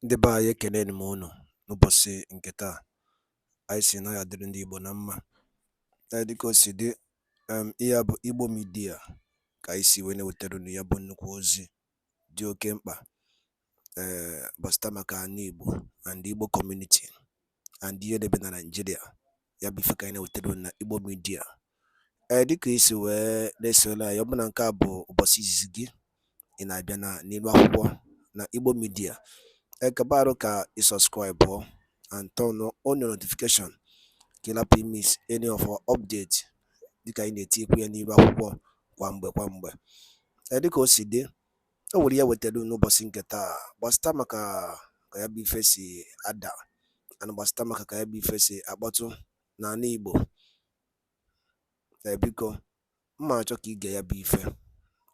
Ndị be anyị ekeneni m unu n'ụbọchị nke taa. Anyị sị na ya dịrị ndị Igbo na mma. Dịka o si dị, ihe a bụ Igbo midia ka anyị si wee na-ewetara unu ya bụ nnukwu ozi dị oke mkpa gbasịta maka ana Igbo and Igbo community and ihe debe na Nigeria. Ya bụ ife ka anyị na-ewetara unu na Igbo midia. Dịka isi wee na-esole anyị, ọ bụ na nke a bụ ụbọchị izizi gị ị na-abịa n'ilu akwụkwọ na Igbo midia, kabaru ka i subscribe and turn on your notification ka ị lapụ miss any of our update dịka anyị na-etikwu ya n'ilu akwụkwọ kwa mgbe. Dịka o si dị, o nwere ya wetara n'ụbọchị nke taa gbasịta maka ka ya bụ ife si ada and gbasịta maka ka ya bụ ife si akpọtụ n'ala Igbo. Biko mma achọ ka ige ya bụ ife.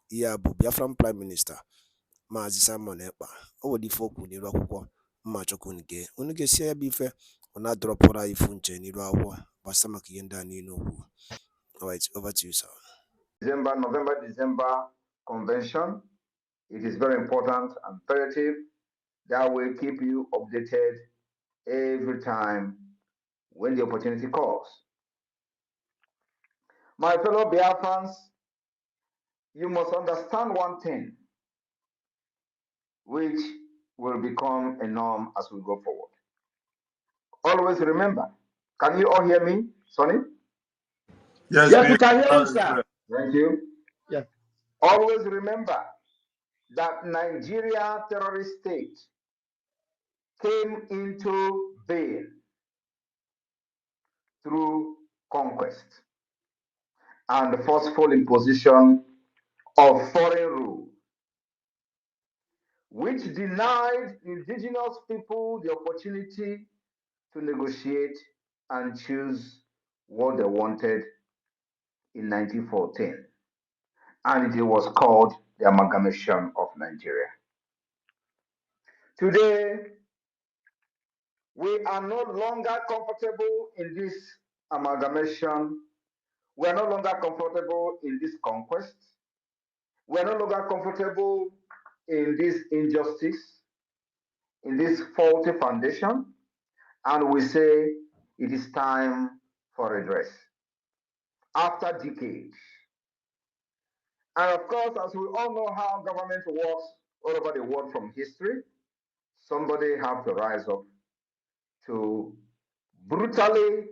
Ihe a bụ Biafran Prime Minister MAZI Ekpa. O nwere ife okwu n'ilu akwụkwọ mma achọ ka unu ga-esi ya bụ ife ọ na-adọrọpụrụ anyị ifu nche n'ilu akwụkwọ gbasịta maka ihe ndị a niile okwu. Alright, over to you, sir. November convention. It is very important and imperative that we keep you updated every time when the opportunity calls. My fellow Biafrans, you must understand one thing which will become a norm as we go forward. Always remember, can you all hear me, Sonny? Yes, we can hear you, sir. Thank you. Yes. Always remember that Nigeria terrorist state came into being through conquest and the forceful imposition of foreign rule, which denied indigenous people the opportunity to negotiate and choose what they wanted in 1914. And it was called the amalgamation of Nigeria. Today, we are no longer comfortable in this amalgamation. We are no longer comfortable in this conquest. We are no longer comfortable in this injustice, in this faulty foundation. And we say it is time for redress. After decades. And of course, as we all know how government works all over the world from history, somebody have to rise up to brutally,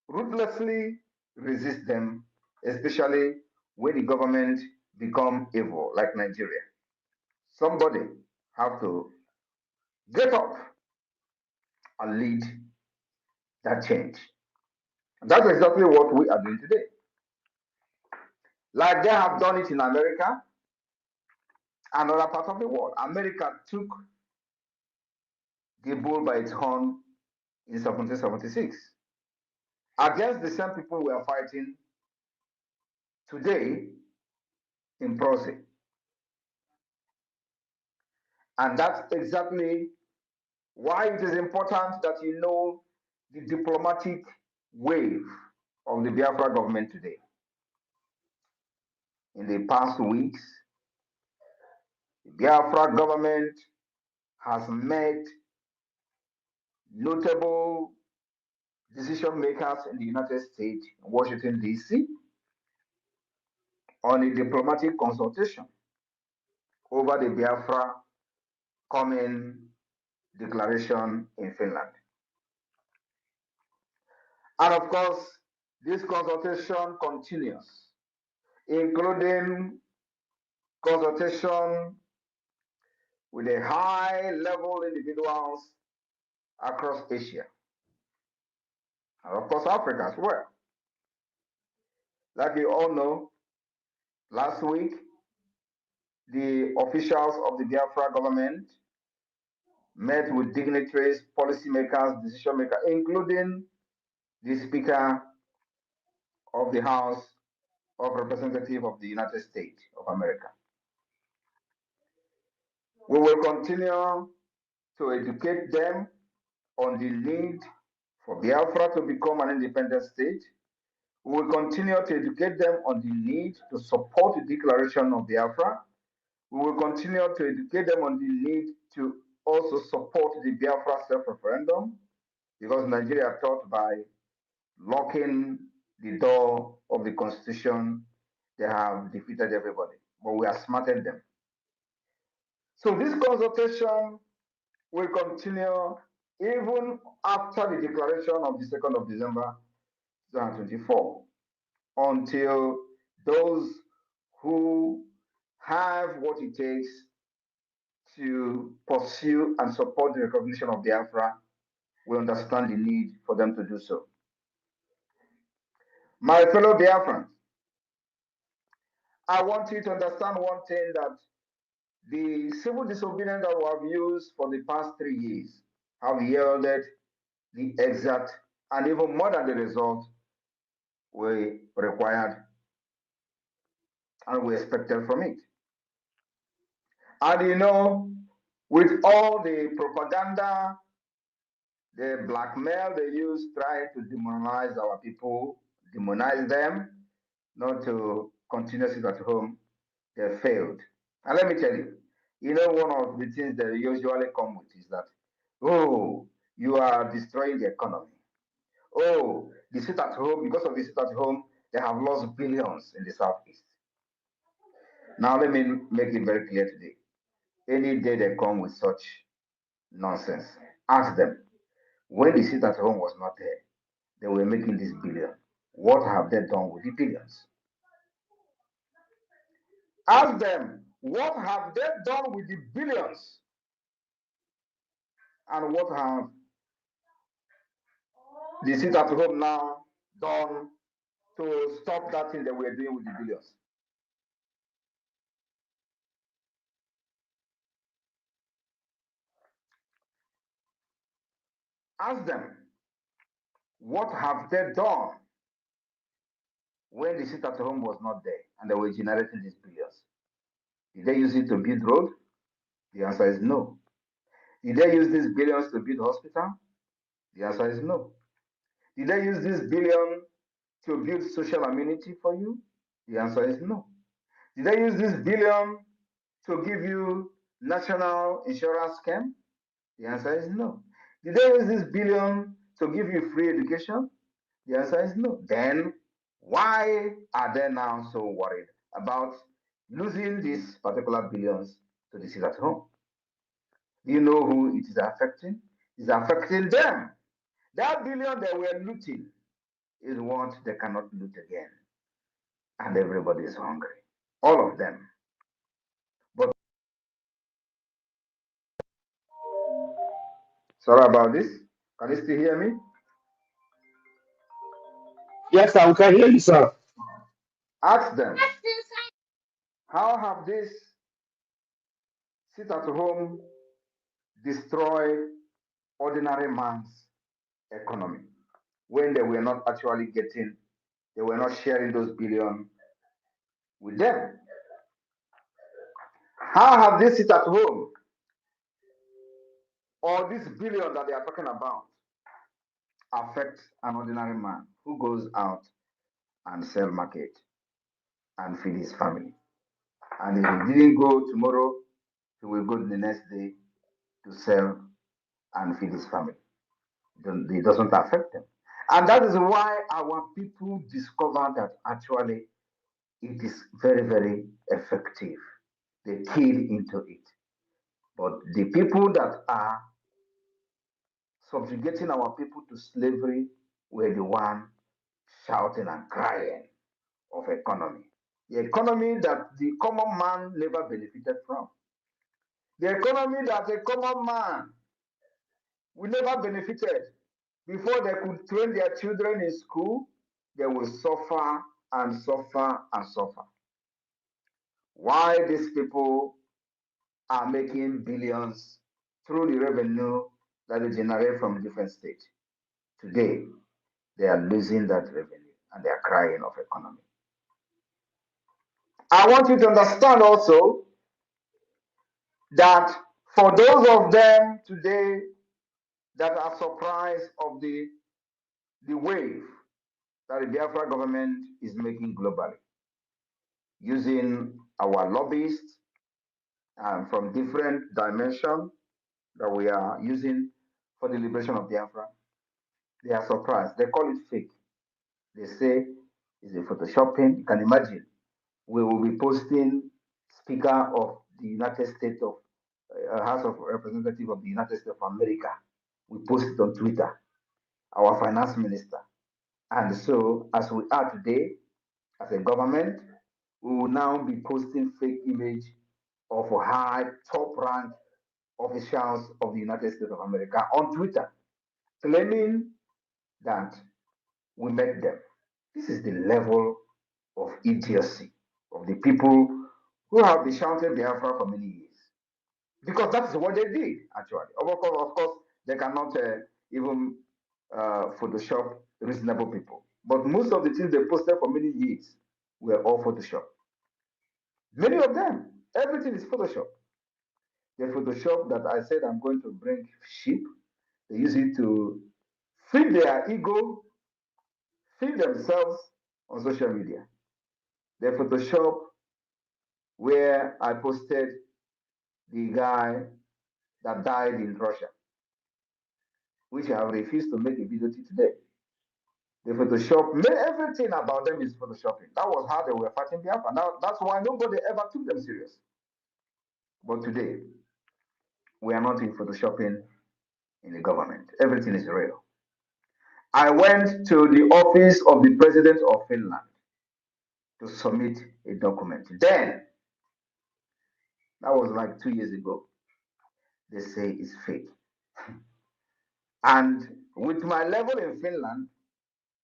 ruthlessly resist them, especially when the government become evil, like Nigeria. Somebody have to get up and lead that change. And that's exactly what we are doing today. Like they have done it in America and other parts of the world. America took the bull by its horn in 1776 against the same people we are fighting today in Proce. And that's exactly why it is important that you know the diplomatic wave of the Biafra government today. In the past weeks, the Biafra government has met notable decision makers in the United States, Washington, D.C., on a diplomatic consultation over the Biafra Common Declaration in Finland. And of course, this consultation continues, including consultation with a high-level individuals across Asia, and of course Africa as well. Like you all know, last week, the officials of the Biafra government met with dignitaries, policymakers, decision makers, including the Speaker of the House of Representatives of the United States of America. We will continue to educate them on the need for Biafra to become an independent state. We will continue to educate them on the need to support the declaration of Biafra. We will continue to educate them on the need to also support the Biafra self-referendum, because Nigeria thought by locking the door of the constitution, they have defeated everybody, but we outsmarted them. So this consultation will continue even after the declaration of the 2nd of December 2024, until those who have what it takes to pursue and support the recognition of Biafra will understand the need for them to do so. My fellow Biafrans, I want you to understand one thing, that the civil disobedience that we have used for the past 3 years have yielded the exact and even more than the result we required and we expected from it. And you know, with all the propaganda, the blackmail they use trying to demonize our people, demonize them, not to continue sit at home, they failed. And let me tell you, you know, one of the things they usually come with is that, oh, you are destroying the economy. Oh, the sit at home, because of the sit at home, they have lost billions in the Southeast. Now, let me make it very clear today. Any day they come with such nonsense, ask them, when the sit at home was not there, they were making this billion. What have they done with the billions? Ask them, what have they done with the billions? And what have the sit at home now done to stop that thing that we're doing with the billions? Ask them, what have they done when the sit at home was not there and they were generating these billions? Did they use it to build road? The answer is no. Did they use these billions to build hospital? The answer is no. Did they use this billion to build social amenity for you? The answer is no. Did they use this billion to give you national insurance scheme? The answer is no. Did they use this billion to give you free education? The answer is no. Then why are they now so worried about losing these particular billions to the sit at home? Do you know who it is affecting? It's affecting them. That billion they were looting is what they cannot loot again. And everybody is hungry. All of them. But sorry about this. Can you still hear me? Yes, sir, we can hear you, sir. Ask them, how have this sit at home destroyed ordinary man's economy when they were not actually getting, they were not sharing those billions with them? How have this sit at home, or this billion that they are talking about, affect an ordinary man who goes out and sell market and feed his family? And if he didn't go tomorrow, he will go the next day to sell and feed his family. It doesn't affect them. And that is why our people discover that actually it is very, very effective. They keyed into it. But the people that are subjugating our people to slavery were the one shouting and crying of economy. The economy that the common man never benefited from. The economy that a common man will never benefited. Before they could train their children in school, they will suffer and suffer and suffer. Why these people are making billions through the revenue that they generate from different states? Today, they are losing that revenue and they are crying of economy. I want you to understand also that for those of them today that are surprised of the wave that the Biafra government is making globally, using our lobbyists from different dimensions, that we are using for the liberation of Biafra, they are surprised. They call it fake. They say it's a photoshopping. You can imagine. We will be posting Speaker of the United States of House of Representatives of the United States of America. We post it on Twitter. Our finance minister. And so, as we are today, as a government, we will now be posting fake image of high top rank officials of the United States of America on Twitter, claiming that we met them. This is the level of idiocy of the people who have been shouting Biafra for many years. Because that is what they did, actually. Of course they cannot even Photoshop reasonable people. But most of the things they posted for many years were all Photoshop. Many of them, everything is Photoshop. The Photoshop that I said I'm going to bring sheep, they use it to feed their ego, feed themselves on social media. The Photoshop where I posted the guy that died in Russia, which I have refused to make a video to today. The Photoshop, everything about them is Photoshopping. That was how they were fighting Biafra. Now, that's why nobody ever took them serious. But today, we are not in Photoshopping in the government. Everything is real. I went to the office of the president of Finland to submit a document. Then, that was like 2 years ago, they say it's fake. And with my level in Finland,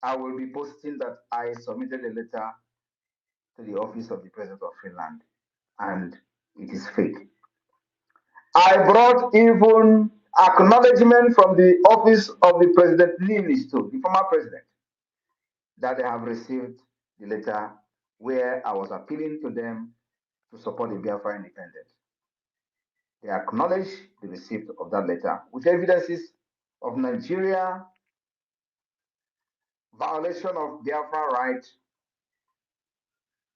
I will be posting that I submitted a letter to the office of the president of Finland and it is fake. I brought even acknowledgement from the office of the president Niinisto, the former president, that they have received the letter where I was appealing to them to support the Biafra independence. They acknowledge the receipt of that letter with evidences of Nigeria violation of Biafra rights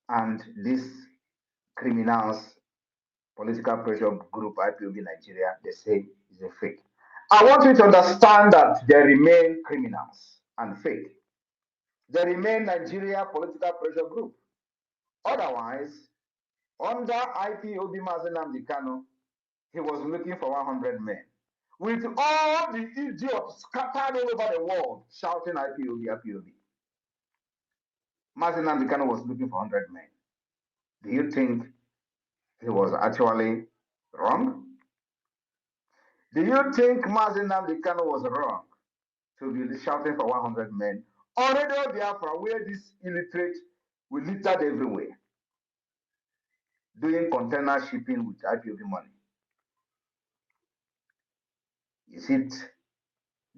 and these criminals, political pressure group IPOB Nigeria, they say is a fake. I want you to understand that they remain criminals and fake. They remain Nigeria political pressure group. Otherwise, under IPOB MAZI nnamdi Kanu, he was looking for 100 men. With all the idiots scattered all over the world shouting IPOB, IPOB. MAZI nnamdi Kanu was looking for 100 men. Do you think he was actually wrong? Do you think MAZI nnamdi Kanu was wrong to be shouting for 100 men on Radio Biafra, where these illiterates were littered everywhere, doing container shipping with IPOB money? Is it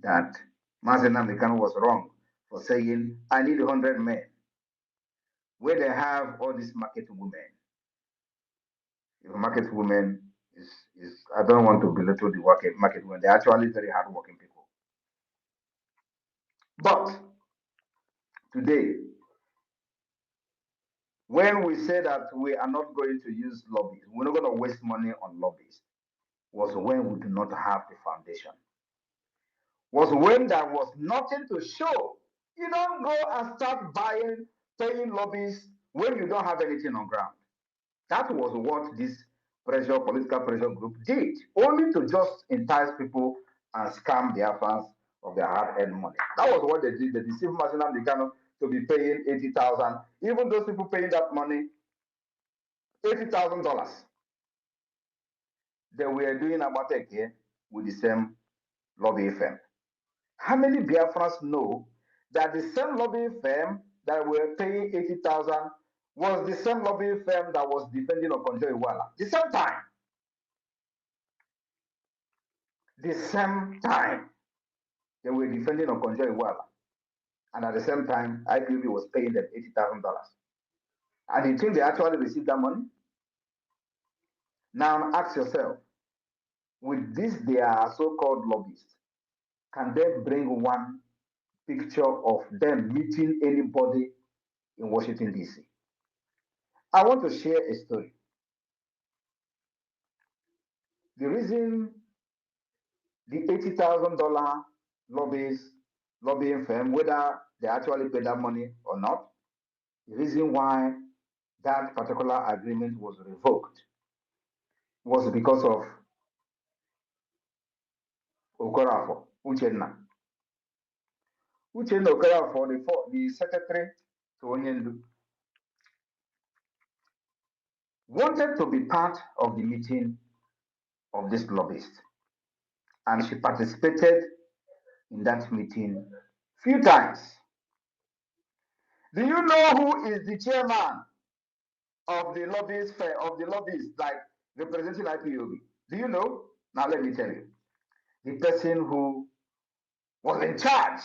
that MAZI nnamdi Kanu was wrong for saying, I need 100 men, where they have all these market women? If market women is I don't want to belittle the market women, they're actually very hardworking people. But today, when we say that we are not going to use lobbies, we're not going to waste money on lobbies, was when we do not have the foundation. Was when there was nothing to show. You don't go and start paying lobbies when you don't have anything on ground. That was what this political pressure group did, only to just entice people and scam their fans of their hard-earned money. That was what they did. They deceived MAZI nnamdi Kanu to be paying 80,000. Even those people paying that money, $80,000, they were doing Abatek here with the same lobby firm. How many Biafrans know that the same lobby firm that were paying 80,000 was the same lobby firm that was defending Okonjo Iweala? The same time. The same time they were defending Okonjo Iweala. And at the same time, IPOB was paying them $80,000. And you think they actually received that money? Now ask yourself, with this their so-called lobbyists, can they bring one picture of them meeting anybody in Washington, D.C.? I want to share a story. The reason the $80,000 lobbying firm, whether they actually paid that money or not. The reason why that particular agreement was revoked was because of Okorafor, Uchenna. Uchenna Okorafor, the secretary to Onyendu, wanted to be part of the meeting of this lobbyist. And she participated in that meeting few times. Do you know who is the chairman of the lobbyists like representing IPOB? Do you know? Now let me tell you. The person who was in charge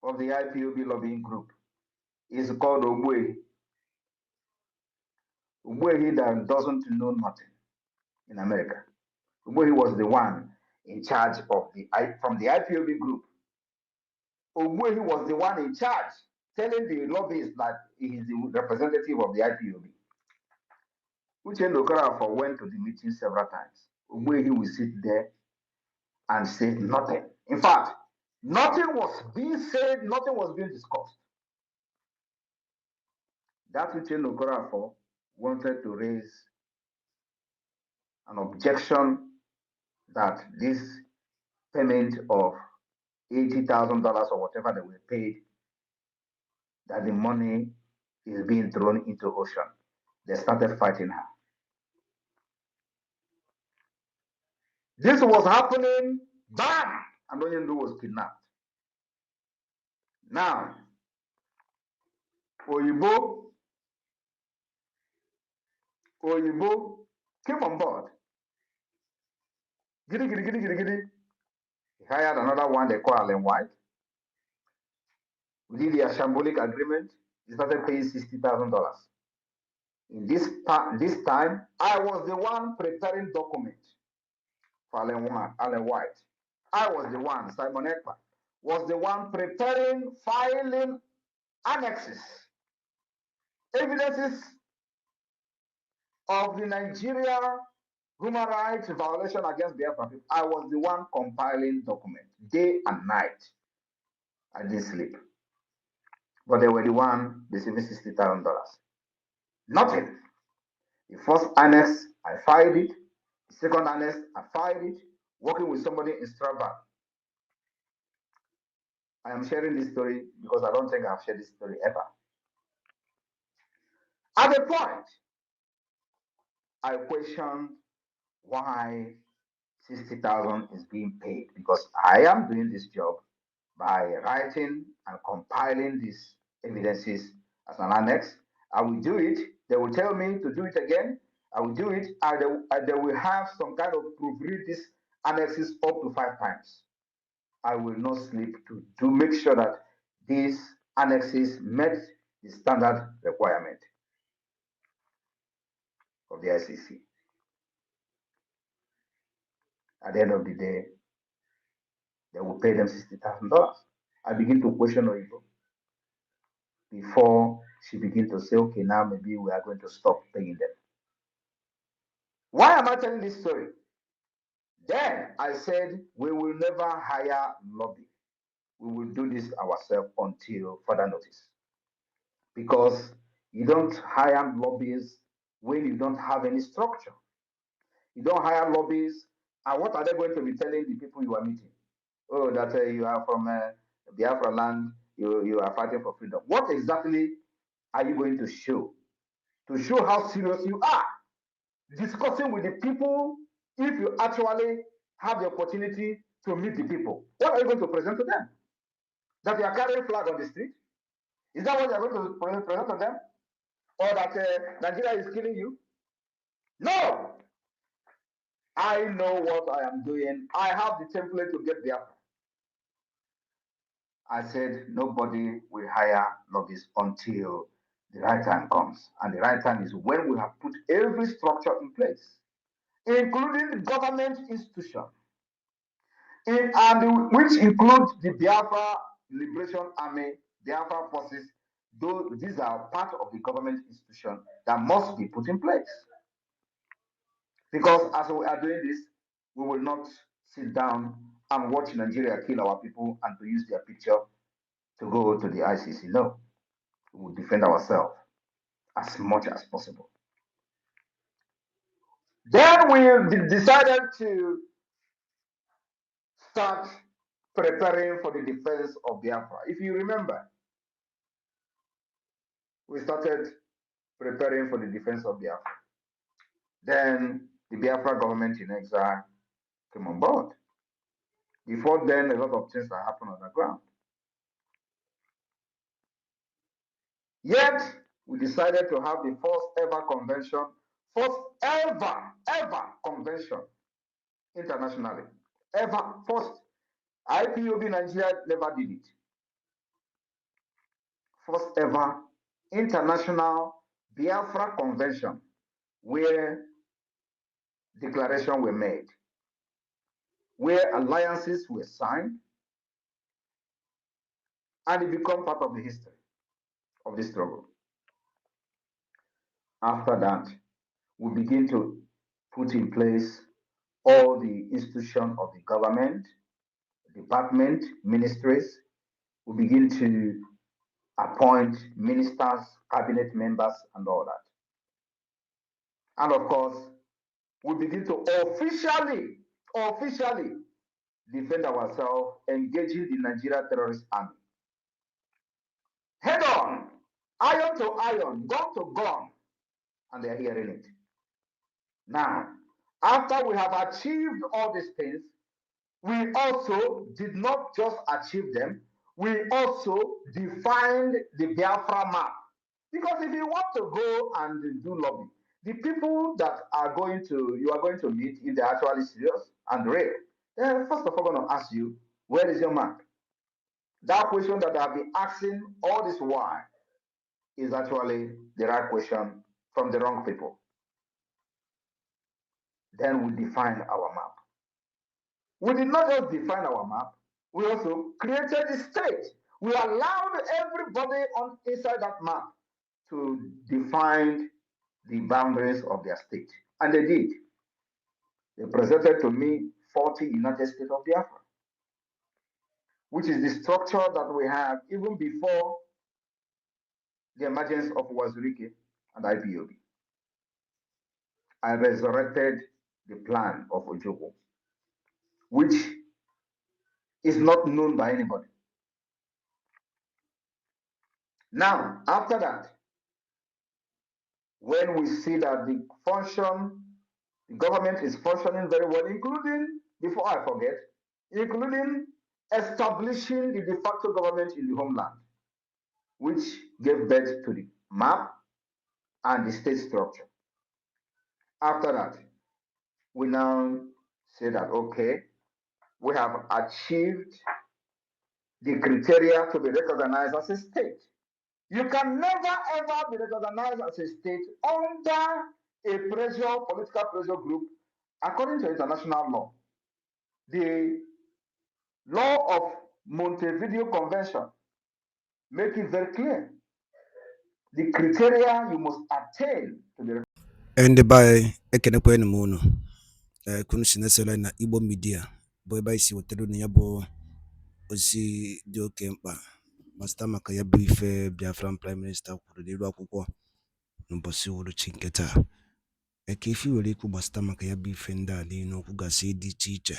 of the IPOB lobbying group is called Ogbuehi. Ogbuehi that doesn't know nothing in America. Ogbuehi was the one in charge of from the IPOB group. Ogbuehi was the one in charge telling the lobbyists that he is the representative of the IPOB. Uchenna Okorafor went to the meeting several times. Ogbuehi will sit there and say nothing. In fact, nothing was being said, nothing was being discussed. That Uchenna Okorafor wanted to raise an objection that this payment of $80,000 or whatever they were paid, that the money is being thrown into ocean. They started fighting her. This was happening, bam, and Onyendu was kidnapped. Now, Oyibo came on board. Giddy. He hired another one they call Allen White. We did the shambolic agreement. He started paying $60,000. In this time, I was the one preparing documents for Allen White. I was the one, Simon Ekpa, was the one preparing, filing annexes, evidences of the Nigeria human rights violation against Biafra people. I was the one compiling documents day and night. I didn't sleep. But they were the one receiving $60,000. Nothing. The first annex, I filed it. The second annex, I filed it, working with somebody in Strasbourg. I am sharing this story because I don't think I've shared this story ever. At a point, I questioned why 60,000 is being paid, because I am doing this job by writing and compiling these evidences as an annex. I will do it. They will tell me to do it again. I will do it, and they will have some kind of proofread these annexes up to 5 times. I will not sleep to make sure that these annexes met the standard requirement of the ICC. At the end of the day, they will pay them $60,000. I begin to question Oyibo before she begin to say, okay, now maybe we are going to stop paying them. Why am I telling this story? Then I said, we will never hire lobby. We will do this ourselves until further notice. Because you don't hire lobbies when you don't have any structure. You don't hire lobbies, and what are they going to be telling the people you are meeting? Oh, that you are from Biafra land, you are fighting for freedom. What exactly are you going to show? To show how serious you are. Discussing with the people, if you actually have the opportunity to meet the people, what are you going to present to them? That you are carrying flag on the street? Is that what you are going to present to them? Or that Nigeria is killing you? No! I know what I am doing. I have the template to get there. I said nobody will hire lobbyists until the right time comes. And the right time is when we have put every structure in place, including the government institution, which includes the Biafra Liberation Army, Biafra forces. These are part of the government institution that must be put in place. Because as we are doing this, we will not sit down and watch Nigeria kill our people and to use their picture to go to the ICC. No, we will defend ourselves as much as possible. Then we decided to start preparing for the defense of Biafra. If you remember, we started preparing for the defense of Biafra. Then the Biafra government in exile came on board. Before then, a lot of things that happened on the ground. Yet, we decided to have the first ever convention, first ever convention internationally. Ever, first. IPOB Nigeria never did it. First ever international Biafra convention where declarations were made, where alliances were signed, and it became part of the history of the struggle. After that, we begin to put in place all the institutions of the government, department, ministries. We begin to appoint ministers, cabinet members, and all that. And of course, we begin to officially defend ourselves, engaging the Nigeria terrorist army. Head on, iron to iron, gun to gun, and they're hearing it. Now, after we have achieved all these things, we also did not just achieve them, we also defined the Biafra map. Because if you want to go and do lobby, the people that you are going to meet, if they're actually serious and real, they're first of all going to ask you, where is your map? That question that I've been asking all this while is actually the right question from the wrong people. Then we define our map. We did not just define our map, we also created the state. We allowed everybody on inside that map to define the boundaries of their state. And they did. They presented to me 40 United States of Biafra, which is the structure that we have even before the emergence of Wazirike and IPOB. I resurrected the plan of Ojoko, which is not known by anybody. Now, after that, when we see that the government is functioning very well, including, before I forget, including establishing the de facto government in the homeland, which gave birth to the map and the state structure. After that, we now say that, okay, we have achieved the criteria to be recognized as a state. You can never ever be recognized as a state under a political pressure group, according to international law. The law of Montevideo Convention make it very clear. The criteria you must attain to be recognized. And by ekenekwen mono kunu sinesela na Igbo media bụ ebe anyị si wetara na ya bụ ozi dị oke mkpa gbasịta maka ya bụ ife Biafran Prime Minister kwuru n'elu akwụkwọ n'ụbọchị uhuruchi nke taa. Eke ife nwere ikwu gbasịta maka ya bụ ife ndị a niile okwu gasị dị iche iche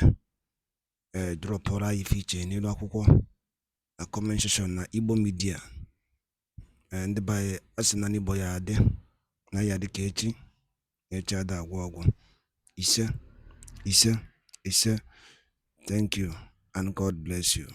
dropụrụ anyị ife iche n'elu akwụkwọ na comment section na Igbo media. Ndị be anyị asị na n'Igbo ya adị na ya dị ka echi ada agwụ ọgwụ. Ise. Thank you and God bless you.